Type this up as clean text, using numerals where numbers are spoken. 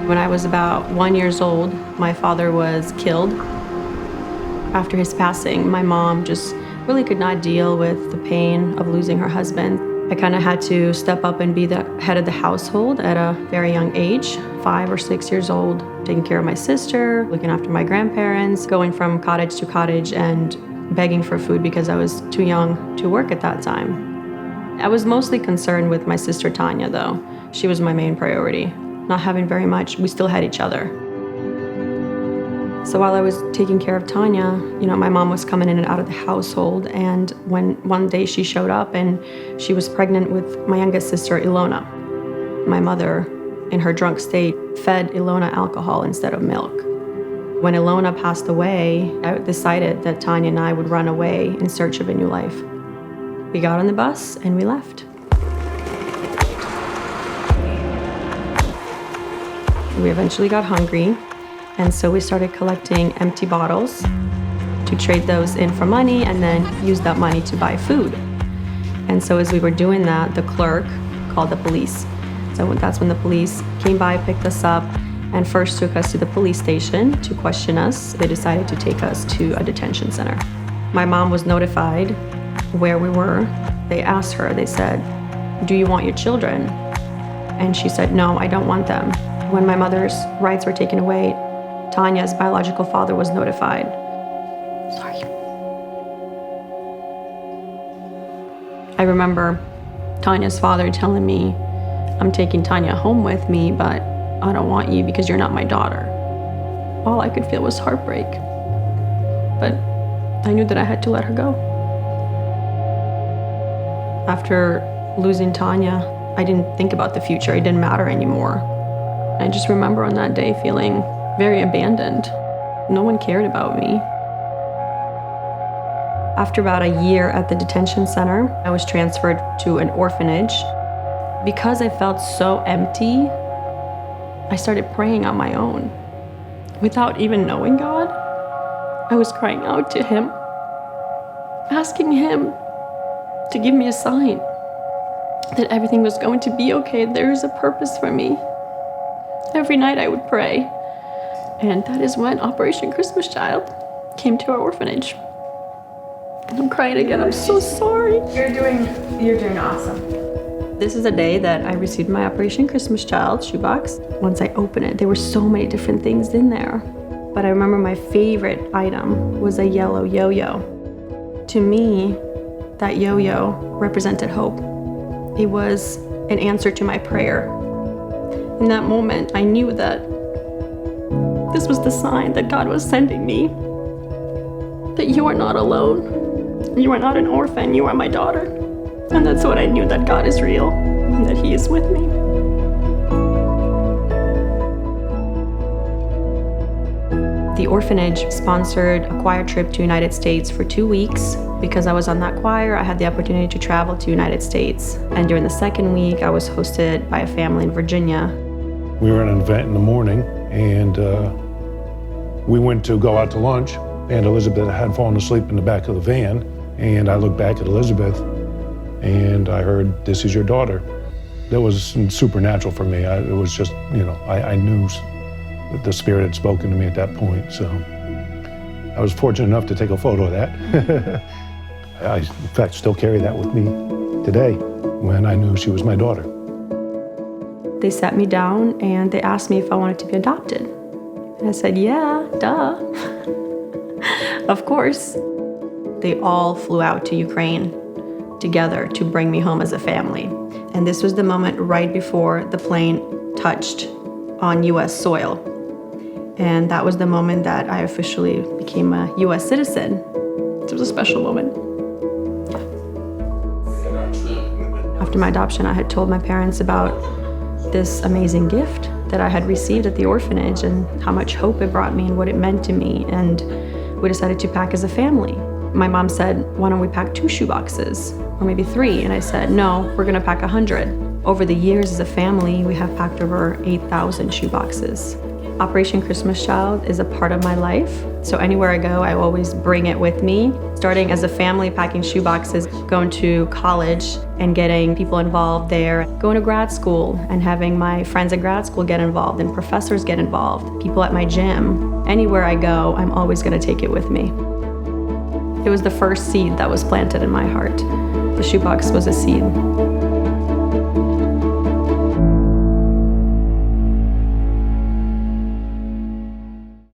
When I was about 1 year old, my father was killed. After his passing, my mom just really could not deal with the pain of losing her husband. I kind of had to step up and be the head of the household at a very young age, 5 or 6 years old, taking care of my sister, looking after my grandparents, going from cottage to cottage and begging for food because I was too young to work at that time. I was mostly concerned with my sister Tanya, though. She was my main priority. Not having very much, we still had each other. So while I was taking care of Tanya, my mom was coming in and out of the household, and when one day she showed up and she was pregnant with my youngest sister, Ilona. My mother, in her drunk state, fed Ilona alcohol instead of milk. When Ilona passed away, I decided that Tanya and I would run away in search of a new life. We got on the bus and we left. We eventually got hungry, and so we started collecting empty bottles to trade those in for money and then use that money to buy food. And so as we were doing that, the clerk called the police. So that's when the police came by, picked us up, and first took us to the police station to question us. They decided to take us to a detention center. My mom was notified where we were. They asked her, they said, "Do you want your children?" And she said, "No, I don't want them." When my mother's rights were taken away, Tanya's biological father was notified. Sorry. I remember Tanya's father telling me, "I'm taking Tanya home with me, but I don't want you because you're not my daughter." All I could feel was heartbreak. But I knew that I had to let her go. After losing Tanya, I didn't think about the future. It didn't matter anymore. I just remember on that day feeling very abandoned. No one cared about me. After about a year at the detention center, I was transferred to an orphanage. Because I felt so empty, I started praying on my own. Without even knowing God, I was crying out to Him, asking Him to give me a sign that everything was going to be okay. There is a purpose for me. Every night I would pray. And that is when Operation Christmas Child came to our orphanage. I'm crying again, I'm so sorry. You're doing awesome. This is a day that I received my Operation Christmas Child shoebox. Once I opened it, there were so many different things in there. But I remember my favorite item was a yellow yo-yo. To me, that yo-yo represented hope. It was an answer to my prayer. In that moment, I knew that this was the sign that God was sending me, that you are not alone. You are not an orphan, you are my daughter. And that's what I knew, that God is real and that He is with me. The orphanage sponsored a choir trip to United States for 2 weeks. Because I was on that choir, I had the opportunity to travel to United States. And during the second week, I was hosted by a family in Virginia. We were at an event in the morning, and we went to go out to lunch, and Elizabeth had fallen asleep in the back of the van, and I looked back at Elizabeth, and I heard, "This is your daughter." That was supernatural for me. It was just, I knew that the Spirit had spoken to me at that point, so I was fortunate enough to take a photo of that. I, in fact, still carry that with me today when I knew she was my daughter. They sat me down and they asked me if I wanted to be adopted. And I said, yeah, duh. Of course. They all flew out to Ukraine together to bring me home as a family. And this was the moment right before the plane touched on US soil. And that was the moment that I officially became a US citizen. It was a special moment. After my adoption, I had told my parents about this amazing gift that I had received at the orphanage and how much hope it brought me and what it meant to me. And we decided to pack as a family. My mom said, "Why don't we pack 2 shoeboxes or maybe 3?" And I said, "No, we're gonna pack 100. Over the years as a family, we have packed over 8,000 shoeboxes. Operation Christmas Child is a part of my life. So anywhere I go, I always bring it with me. Starting as a family, packing shoeboxes, going to college and getting people involved there, going to grad school and having my friends at grad school get involved and professors get involved, people at my gym. Anywhere I go, I'm always going to take it with me. It was the first seed that was planted in my heart. The shoebox was a seed.